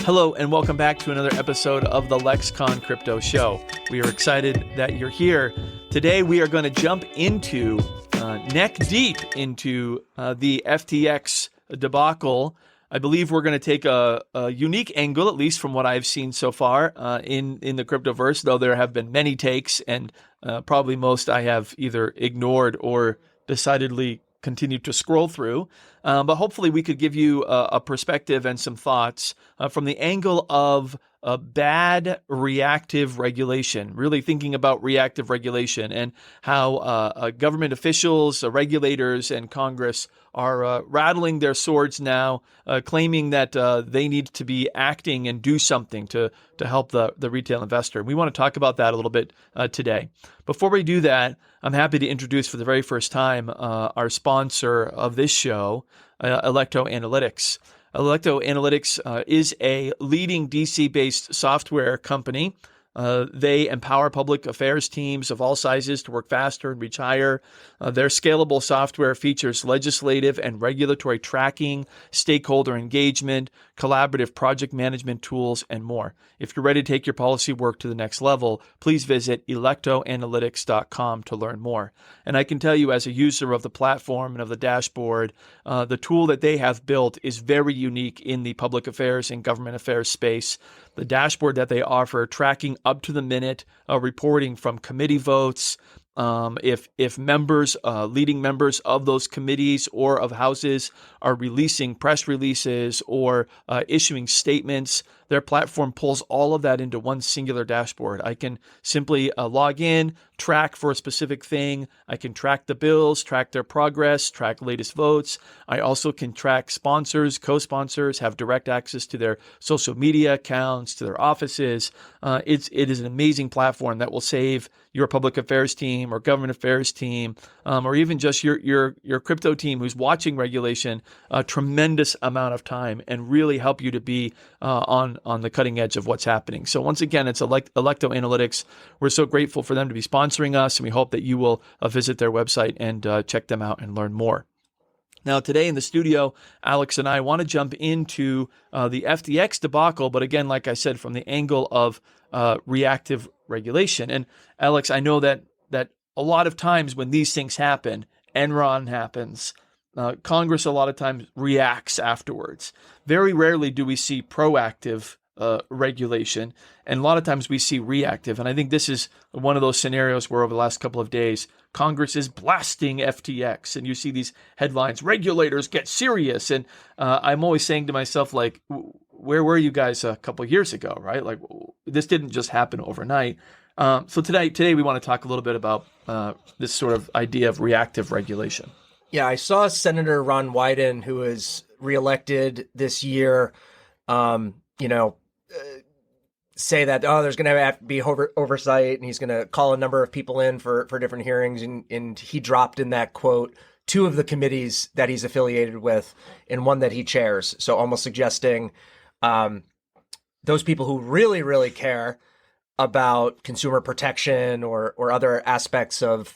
Hello and welcome back to another episode of the LexCon Crypto Show. We are excited that you're here. Today we are going to jump into neck deep into the FTX debacle. I believe we're going to take a unique angle, at least from what I've seen so far in the cryptoverse, though there have been many takes and probably most I have either ignored or decidedly continued to scroll through. But hopefully we could give you a perspective and some thoughts from the angle of bad reactive regulation, really thinking about reactive regulation and how government officials, regulators, and Congress are rattling their swords now, claiming that they need to be acting and do something to help the retail investor. We want to talk about that a little bit today. Before we do that, I'm happy to introduce for the very first time our sponsor of this show, Electo Analytics. Electo Analytics is a leading DC-based software company. They empower public affairs teams of all sizes to work faster and reach higher. Their scalable software features legislative and regulatory tracking, stakeholder engagement, collaborative project management tools, and more. If you're ready to take your policy work to the next level, please visit electoanalytics.com to learn more. And I can tell you, as a user of the platform and of the dashboard, the tool that they have built is very unique in the public affairs and government affairs space. The dashboard that they offer, tracking up to the minute, reporting from committee votes, if members, leading members of those committees or of houses are releasing press releases or issuing statements, their platform pulls all of that into one singular dashboard. I can simply log in, track for a specific thing. I can track the bills, track their progress, track latest votes. I also can track sponsors, co-sponsors, have direct access to their social media accounts, to their offices. It is an amazing platform that will save your public affairs team or government affairs team, or even just your crypto team who's watching regulation a tremendous amount of time and really help you to be on the cutting edge of what's happening. So once again, it's Electo Analytics. We're so grateful for them to be sponsoring us, and we hope that you will visit their website and check them out and learn more. Now, today in the studio, Alex and I want to jump into the FTX debacle, but again, like I said, from the angle of reactive regulation. And Alex, I know that a lot of times when these things happen, Enron happens, Congress a lot of times reacts afterwards. Very rarely do we see proactive regulation, and a lot of times we see reactive. And I think this is one of those scenarios where over the last couple of days, Congress is blasting FTX, and you see these headlines, regulators get serious. And I'm always saying to myself, like, where were you guys a couple of years ago, right? Like, this didn't just happen overnight. So today we want to talk a little bit about this sort of idea of reactive regulation. Yeah, I saw Senator Ron Wyden, who was reelected this year, say that, there's going to have to be oversight, and he's going to call a number of people in for different hearings. And he dropped in that quote 2 of the committees that he's affiliated with and one that he chairs. So almost suggesting those people who really, really care about consumer protection or other aspects of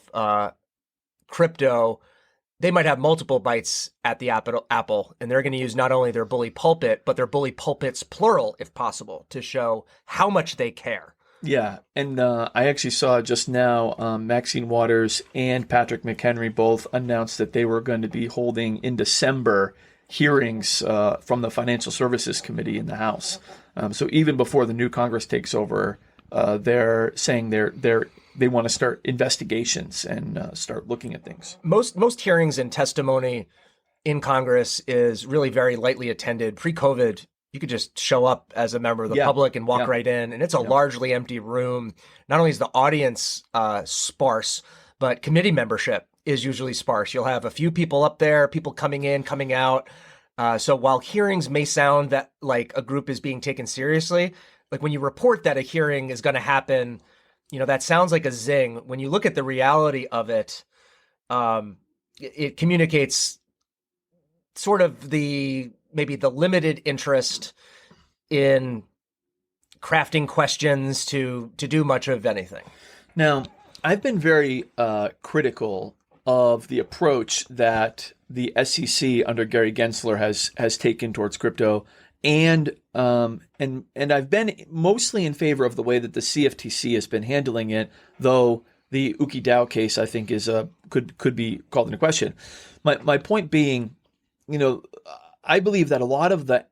crypto, they might have multiple bites at the apple, and they're going to use not only their bully pulpit, but their bully pulpits plural, if possible, to show how much they care. Yeah, and I actually saw just now Maxine Waters and Patrick McHenry both announced that they were going to be holding in December hearings from the Financial Services Committee in the House. So even before the new Congress takes over, they're saying they want to start investigations and start looking at things. Most hearings and testimony in Congress is really very lightly attended. Pre-COVID, you could just show up as a member of the public and walk right in, and it's a largely empty room. Not only is the audience sparse, but committee membership is usually sparse. You'll have a few people up there, people coming in, coming out. So while hearings may sound that like a group is being taken seriously, like when you report that a hearing is going to happen, that sounds like a zing. When you look at the reality of it, it communicates sort of maybe the limited interest in crafting questions to do much of anything. Now, I've been very critical of the approach that the SEC under Gary Gensler has taken towards crypto And I've been mostly in favor of the way that the CFTC has been handling it, though the Uki Dow case, I think, is could be called into question. My point being, I believe that a lot of the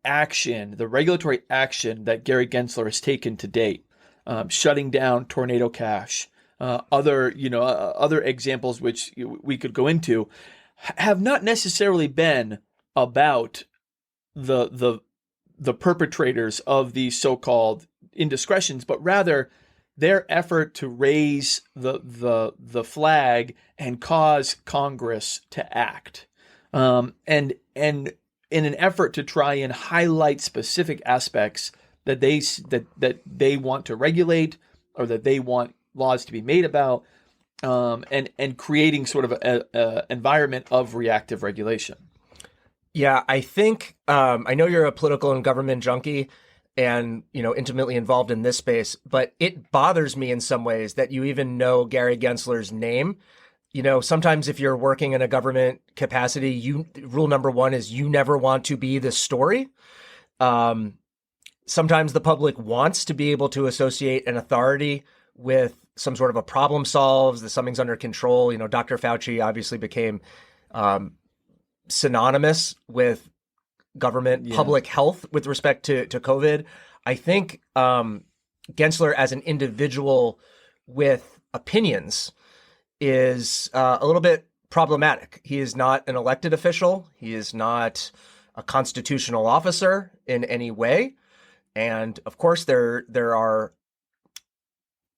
regulatory action that Gary Gensler has taken to date, shutting down Tornado Cash, other examples which we could go into, have not necessarily been about the perpetrators of these so-called indiscretions, but rather their effort to raise the flag and cause Congress to act, and in an effort to try and highlight specific aspects that they want to regulate, or that they want laws to be made about, and creating sort of a environment of reactive regulation. Yeah, I think I know you're a political and government junkie and, intimately involved in this space, but it bothers me in some ways that you even know Gary Gensler's name. Sometimes if you're working in a government capacity, rule number one is you never want to be the story. Sometimes the public wants to be able to associate an authority with some sort of a problem solves, that something's under control. Dr. Fauci obviously became synonymous with government public health with respect to COVID. I think Gensler as an individual with opinions is a little bit problematic. He is not an elected official. He is not a constitutional officer in any way. And of course, there are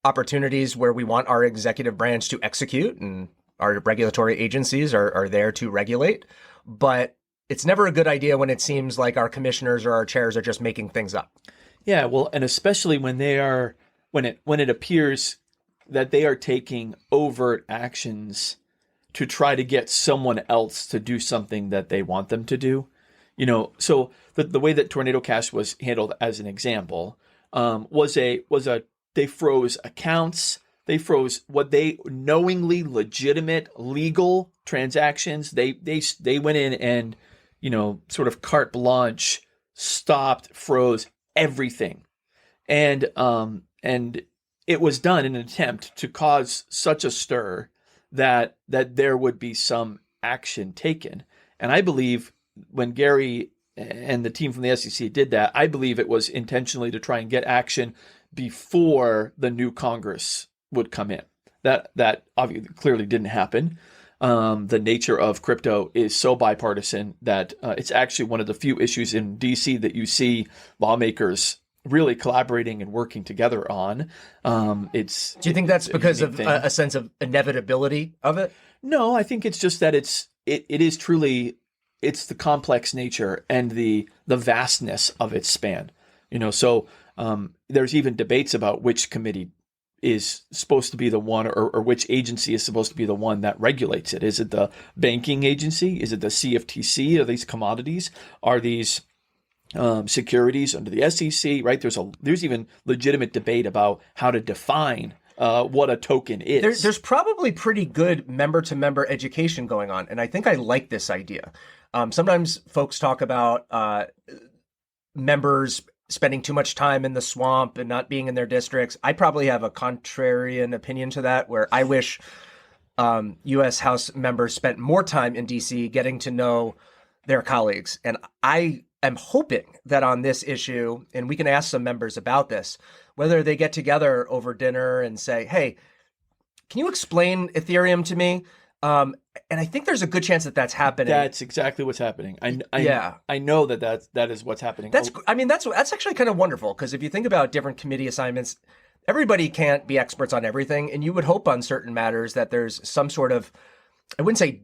opportunities where we want our executive branch to execute, and our regulatory agencies are there to regulate. But it's never a good idea when it seems like our commissioners or our chairs are just making things up. Yeah, well, and especially when it appears that they are taking overt actions to try to get someone else to do something that they want them to do. So the way that Tornado Cash was handled, as an example, was they froze accounts. They froze what they knowingly legitimate legal transactions. They went in and, sort of carte blanche, stopped, froze everything. And it was done in an attempt to cause such a stir that there would be some action taken. And I believe when Gary and the team from the SEC did that, I believe it was intentionally to try and get action before the new Congress would come in. That obviously clearly didn't happen. The nature of crypto is so bipartisan that it's actually one of the few issues in DC that you see lawmakers really collaborating and working together on. Do you think that's because of a sense of inevitability of it? No, I think it's just that it is truly, it's the complex nature and the vastness of its span. So there's even debates about which committee is supposed to be the one, or which agency is supposed to be the one that regulates it. Is it the banking agency? Is it the CFTC? Are these commodities? Are these securities under the SEC? Right? There's even legitimate debate about how to define what a token is. There's probably pretty good member-to-member education going on, and I think I like this idea. Sometimes folks talk about members spending too much time in the swamp and not being in their districts. I probably have a contrarian opinion to that, where I wish U.S. House members spent more time in D.C. getting to know their colleagues. And I am hoping that on this issue, and we can ask some members about this, whether they get together over dinner and say, hey, can you explain Ethereum to me? And I think there's a good chance that that's happening. That's exactly what's happening. I know that is what's happening. That's actually kind of wonderful, because if you think about different committee assignments, everybody can't be experts on everything, and you would hope on certain matters that there's some sort of, I wouldn't say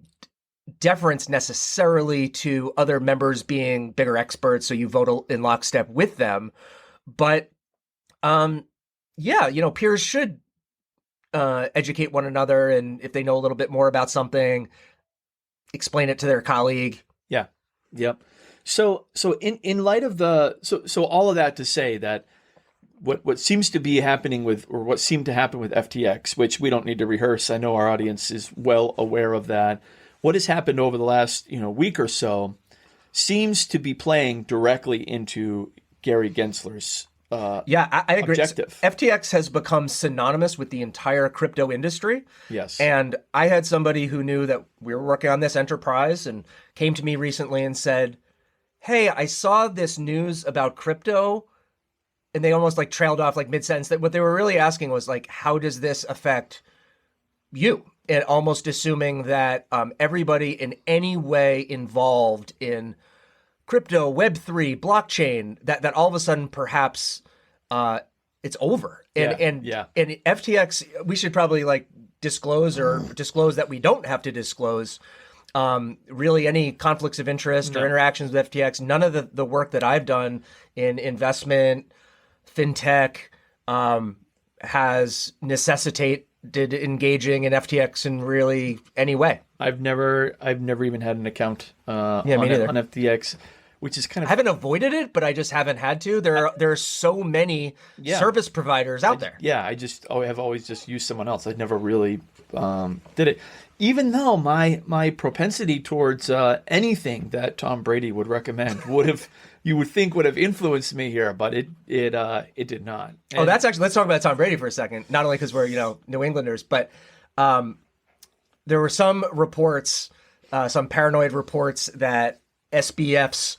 deference necessarily to other members being bigger experts, so you vote in lockstep with them, but peers should educate one another, and if they know a little bit more about something, explain it to their colleague. Yeah. Yep. So in light of so all of that to say that what seems to be happening with, or what seemed to happen with FTX, which we don't need to rehearse. I know our audience is well aware of that. What has happened over the last week or so seems to be playing directly into Gary Gensler's I agree. objective. FTX has become synonymous with the entire crypto industry. Yes. And I had somebody who knew that we were working on this enterprise and came to me recently and said, hey, I saw this news about crypto. And they almost like trailed off like mid-sentence. That what they were really asking was like, how does this affect you? And almost assuming that everybody in any way involved in crypto, Web3, blockchain, that all of a sudden perhaps it's over. And FTX, we should probably like disclose that we don't have to disclose really any conflicts of interest or interactions with FTX. None of the work that I've done in investment, fintech has necessitated engaging in FTX in really any way. I've never even had an account on FTX, which is kind of... I haven't avoided it, but I just haven't had to. There are so many service providers out there. Yeah, I have always just used someone else. I never really did it. Even though my propensity towards anything that Tom Brady would recommend would have influenced me here, but it did not. And that's actually, let's talk about Tom Brady for a second. Not only because we're New Englanders, but there were some reports, some paranoid reports that SBF's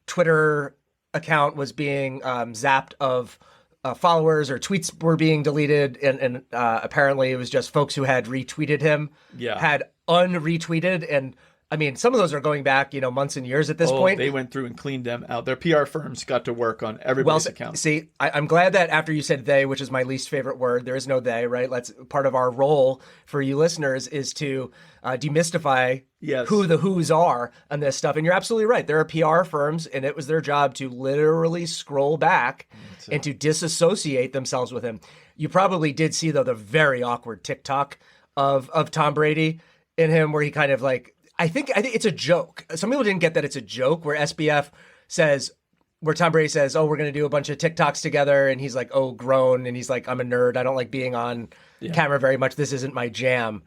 Twitter account was being zapped of followers, or tweets were being deleted, and apparently it was just folks who had retweeted him had unretweeted. And I mean, some of those are going back, months and years at this point. They went through and cleaned them out. Their PR firms got to work on everybody's account. See, I'm glad that after you said they, which is my least favorite word, there is no they, right? Part of our role for you listeners is to demystify who the who's are on this stuff. And you're absolutely right. There are PR firms, and it was their job to literally scroll back and to disassociate themselves with him. You probably did see, though, the very awkward TikTok of Tom Brady in him, where he kind of like, I think it's a joke. Some people didn't get that it's a joke, where SBF says, where Tom Brady says, oh, we're going to do a bunch of TikToks together. And he's like, oh, grown. And he's like, I'm a nerd. I don't like being on camera very much. This isn't my jam.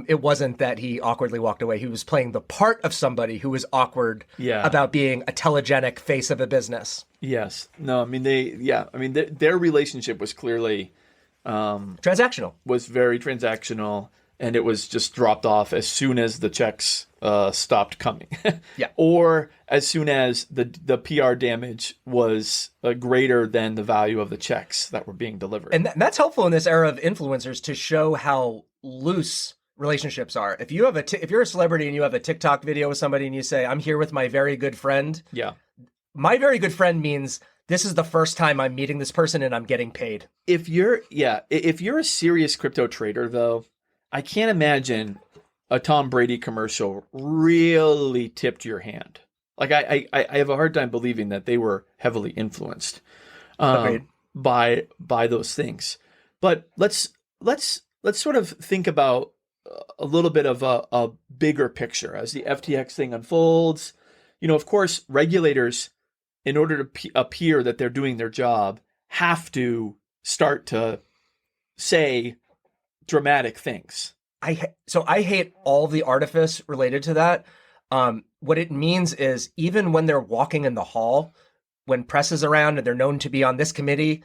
It wasn't that he awkwardly walked away. He was playing the part of somebody who was awkward about being a telegenic face of a business. Yes. No, I mean, their relationship was clearly transactional. Was very transactional. And it was just dropped off as soon as the checks stopped coming. Or as soon as the PR damage was greater than the value of the checks that were being delivered. And that's helpful in this era of influencers, to show how loose relationships are. If you have if you're a celebrity and you have a TikTok video with somebody and you say, I'm here with my very good friend. Yeah. My very good friend means this is the first time I'm meeting this person and I'm getting paid. If you're a serious crypto trader, though, I can't imagine a Tom Brady commercial really tipped your hand. Like I have a hard time believing that they were heavily influenced by those things. But let's sort of think about a little bit of a bigger picture as the FTX thing unfolds. Of course, regulators, in order to appear that they're doing their job, have to start to say dramatic things. I hate all the artifice related to that. What it means is, even when they're walking in the hall, when press is around and they're known to be on this committee,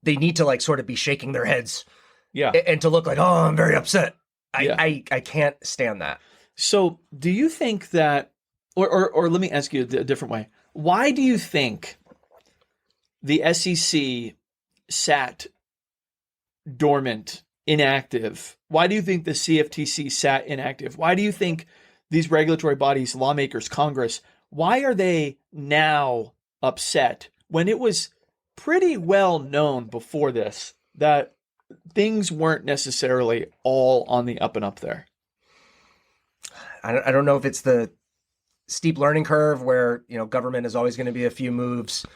they need to like sort of be shaking their heads, and to look like, oh, I'm very upset. I can't stand that. So, do you think that, or let me ask you a different way? Why do you think the SEC sat dormant, inactive? Why do you think the CFTC sat inactive? Why do you think these regulatory bodies, lawmakers, Congress, why are they now upset when it was pretty well known before this that things weren't necessarily all on the up and up there? I don't know if it's the steep learning curve where, government is always going to be a few moves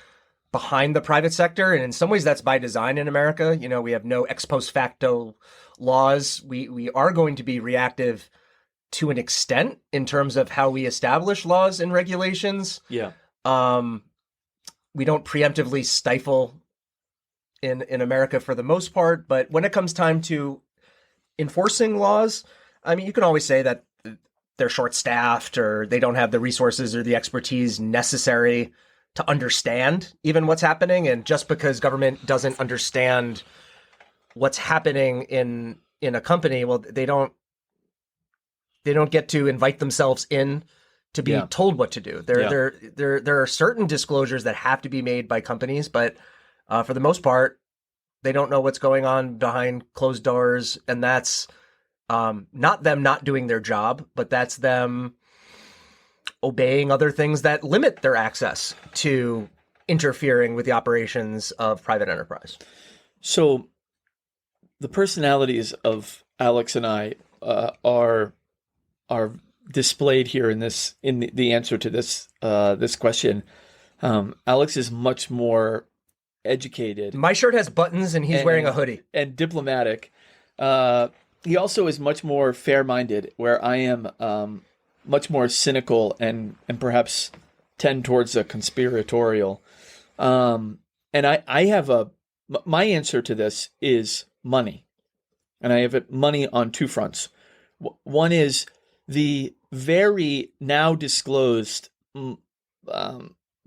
behind the private sector. And in some ways that's by design in America. We have no ex post facto laws. We are going to be reactive to an extent in terms of how we establish laws and regulations. Yeah. We don't preemptively stifle in America for the most part, but when it comes time to enforcing laws, I mean, you can always say that they're short-staffed or they don't have the resources or the expertise necessary to understand even what's happening. And just because government doesn't understand what's happening in a company, well, they don't get to invite themselves in to be told what to do. There are certain disclosures that have to be made by companies, but for the most part, they don't know what's going on behind closed doors, and that's not them not doing their job, but that's them obeying other things that limit their access to interfering with the operations of private enterprise. So the personalities of Alex and I are displayed here in the answer to this question. Alex is much more educated. My shirt has buttons, and he's wearing a hoodie. And diplomatic. He also is much more fair-minded, where I am much more cynical and perhaps tend towards a conspiratorial. And I have my answer to this is money. And I have money on two fronts. One is the very now disclosed,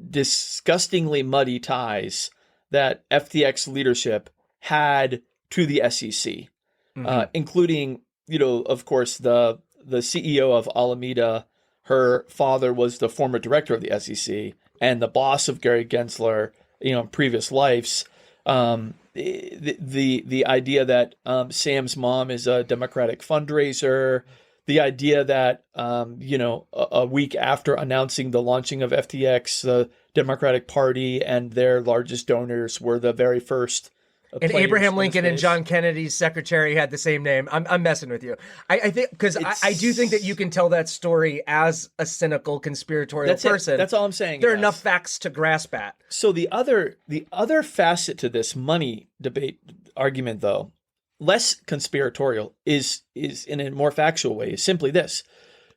disgustingly muddy ties that FTX leadership had to the SEC, including, of course, the CEO of Alameda. Her father was the former director of the SEC and the boss of Gary Gensler, in previous lives. The idea that Sam's mom is a Democratic fundraiser, the idea that, a week after announcing the launching of FTX, the Democratic Party and their largest donors were the very first. And Abraham Lincoln and John Kennedy's secretary had the same name. I'm messing with you. I think because I do think that you can tell that story as a cynical conspiratorial person. That's all I'm saying. There are enough facts to grasp at. So the other facet to this money debate argument, though, less conspiratorial, is in a more factual way, is simply this.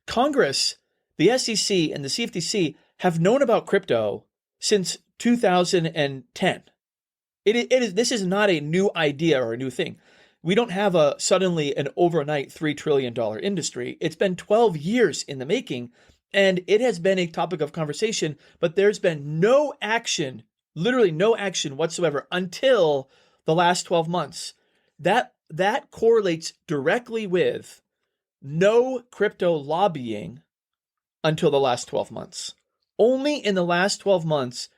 Congress, the SEC, and the CFTC have known about crypto since 2010. This is not a new idea or a new thing. We don't have suddenly an overnight $3 trillion industry. It's been 12 years in the making, and it has been a topic of conversation, but there's been no action, literally no action whatsoever until the last 12 months. That correlates directly with no crypto lobbying until the last 12 months. Only in the last 12 months,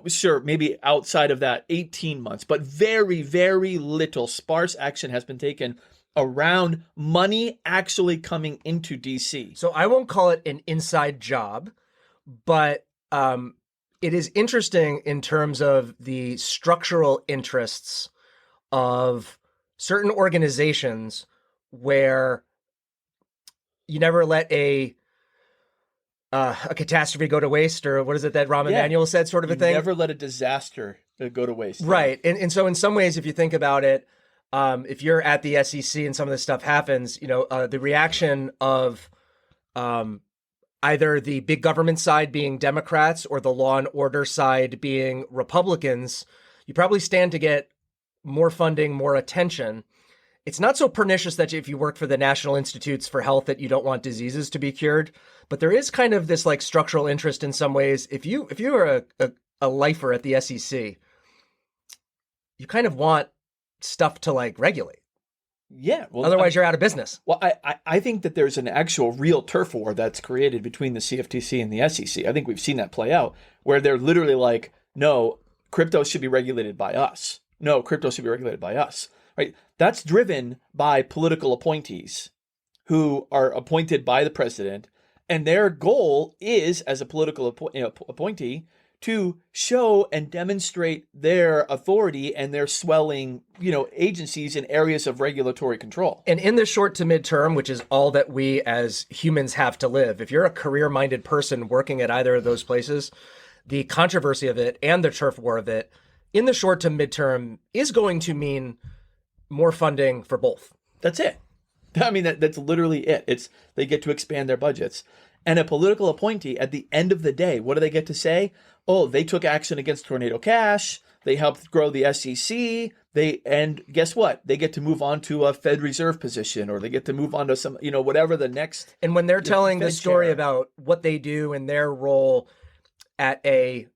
sure, maybe outside of that 18 months, but very, very little sparse action has been taken around money actually coming into DC. So I won't call it an inside job, but it is interesting in terms of the structural interests of certain organizations where you never let a catastrophe go to waste, or what is it that Rahm Emanuel said, sort of a thing? Never let a disaster go to waste. Right. And so in some ways, if you think about it, if you're at the SEC and some of this stuff happens, the reaction of either the big government side being Democrats or the law and order side being Republicans, you probably stand to get more funding, more attention. It's not so pernicious that if you work for the National Institutes for Health that you don't want diseases to be cured, but there is kind of this like structural interest in some ways. If you are a lifer at the SEC, you kind of want stuff to like regulate. Yeah. Well, otherwise you're out of business. Well, I think that there's an actual real turf war that's created between the CFTC and the SEC. I think we've seen that play out where they're literally like, no, crypto should be regulated by us. No, crypto should be regulated by us. Right? That's driven by political appointees who are appointed by the president, and their goal is, as a political appointee, to show and demonstrate their authority and their swelling, agencies in areas of regulatory control. And in the short to midterm, which is all that we as humans have to live, if you're a career-minded person working at either of those places, the controversy of it and the turf war of it in the short to midterm is going to mean more funding for both. That's it. I mean, that's literally it. They get to expand their budgets. And a political appointee, at the end of the day, what do they get to say? Oh, they took action against Tornado Cash. They helped grow the SEC. and guess what? They get to move on to a Fed Reserve position, or they get to move on to some, whatever the next. And when they're telling the story chair. about what they do and their role at a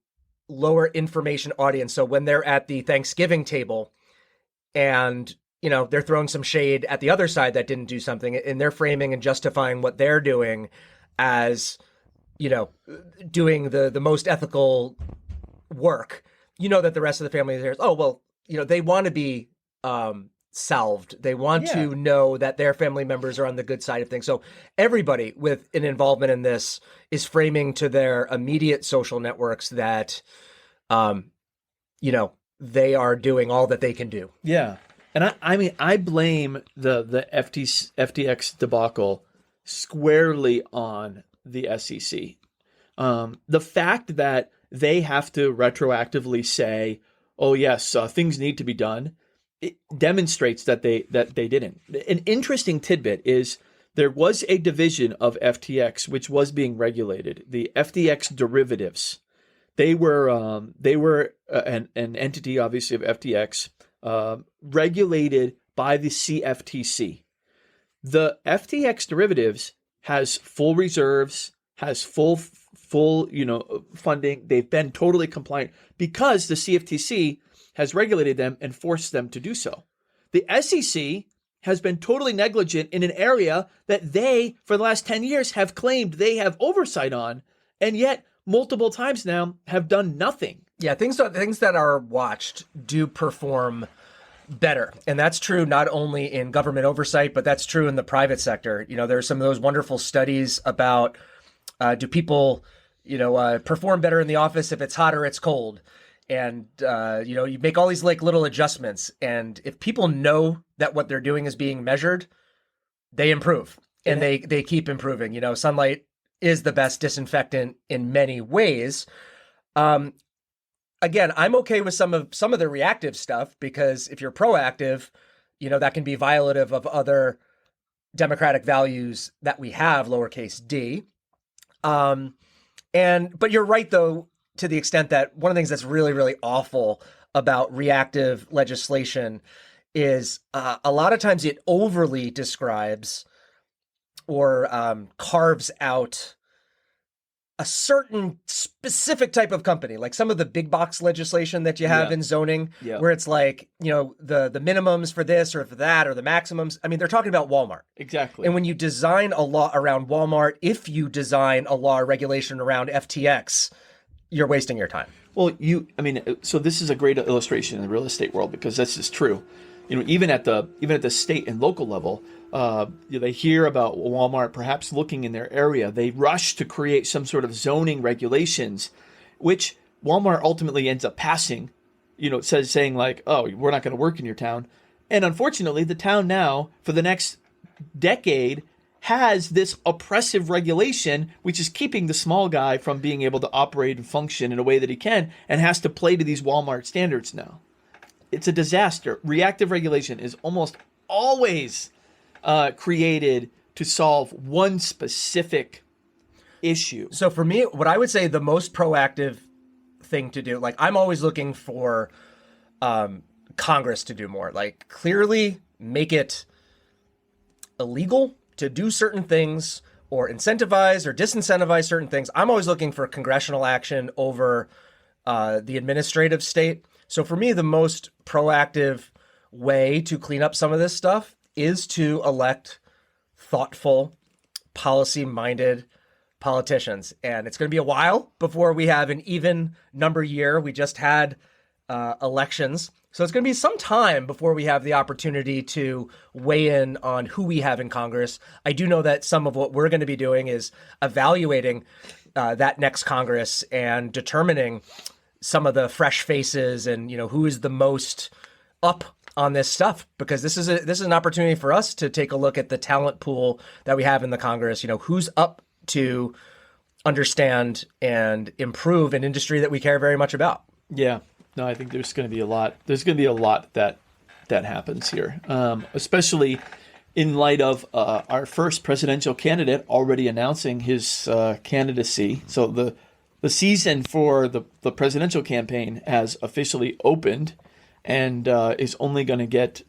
lower information audience, so when they're at the Thanksgiving table and they're throwing some shade at the other side that didn't do something, and they're framing and justifying what they're doing as doing the most ethical work, that the rest of the family is, oh, well, they want to be salved. They want to know that their family members are on the good side of things. So everybody with an involvement in this is framing to their immediate social networks that, they are doing all that they can do. Yeah. And I blame the FTX debacle squarely on the SEC. The fact that they have to retroactively say, "Oh yes, things need to be done," it demonstrates that they didn't. An interesting tidbit is there was a division of FTX which was being regulated, the FTX derivatives. They were an entity, obviously, of FTX, regulated by the CFTC. The FTX derivatives has full reserves, has full funding. They've been totally compliant because the CFTC has regulated them and forced them to do so. The SEC has been totally negligent in an area that they, for the last 10 years, have claimed they have oversight on, and yet multiple times now have done nothing. Yeah, things that are watched do perform better. And that's true not only in government oversight, but that's true in the private sector. There's some of those wonderful studies about do people, perform better in the office if it's hot or it's cold. And, you make all these little adjustments. And if people know that what they're doing is being measured, they improve and they keep improving. Sunlight is the best disinfectant in many ways. Again, I'm okay with some of the reactive stuff, because if you're proactive, that can be violative of other democratic values that we have, lowercase d. But you're right, though, to the extent that one of the things that's really, really awful about reactive legislation is a lot of times it overly describes or carves out a certain specific type of company, like some of the big box legislation that you have in zoning, where it's like, the minimums for this or for that, or the maximums. I mean, they're talking about Walmart. Exactly. And when you design a law around Walmart, if you design a law or regulation around FTX, you're wasting your time. Well, so this is a great illustration in the real estate world, because this is true. Even at the state and local level, they hear about Walmart perhaps looking in their area. They rush to create some sort of zoning regulations, which Walmart ultimately ends up passing. Saying like, "Oh, we're not going to work in your town," and unfortunately, the town now for the next decade has this oppressive regulation, which is keeping the small guy from being able to operate and function in a way that he can, and has to play to these Walmart standards now. It's a disaster. Reactive regulation is almost always created to solve one specific issue. So for me, what I would say the most proactive thing to do, like I'm always looking for Congress to do more, like clearly make it illegal to do certain things or incentivize or disincentivize certain things. I'm always looking for congressional action over the administrative state. So for me, the most proactive way to clean up some of this stuff is to elect thoughtful, policy-minded politicians. And it's going to be a while before we have an even number year. We just had elections. So it's going to be some time before we have the opportunity to weigh in on who we have in Congress. I do know that some of what we're going to be doing is evaluating that next Congress and determining some of the fresh faces and, who is the most up on this stuff, because this is an opportunity for us to take a look at the talent pool that we have in the Congress. Who's up to understand and improve an industry that we care very much about. Yeah. No, I think there's going to be a lot. There's going to be a lot that happens here, especially in light of our first presidential candidate already announcing his candidacy. So the season for the presidential campaign has officially opened, and is only going to get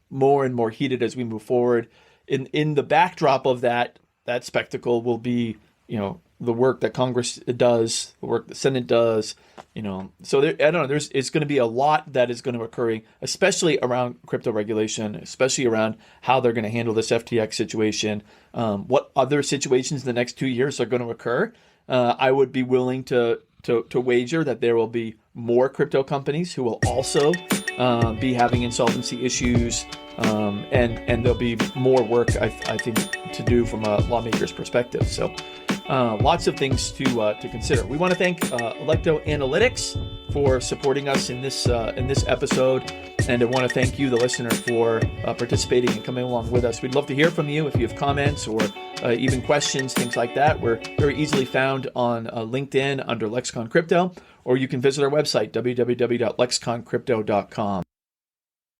more and more heated as we move forward. In the backdrop of that spectacle will be, the work that Congress does, the work the Senate does, So I don't know. It's going to be a lot that is going to occur, especially around crypto regulation, especially around how they're going to handle this FTX situation. What other situations in the next 2 years are going to occur? I would be willing to wager that there will be more crypto companies who will also be having insolvency issues, and there'll be more work, I think, to do from a lawmaker's perspective. So lots of things to consider. We want to thank Electo Analytics for supporting us in this episode, and I want to thank you, the listener, for participating and coming along with us. We'd love to hear from you if you have comments or even questions, things like that. We're very easily found on LinkedIn under Lexicon Crypto, or you can visit our website, www.lexiconcrypto.com.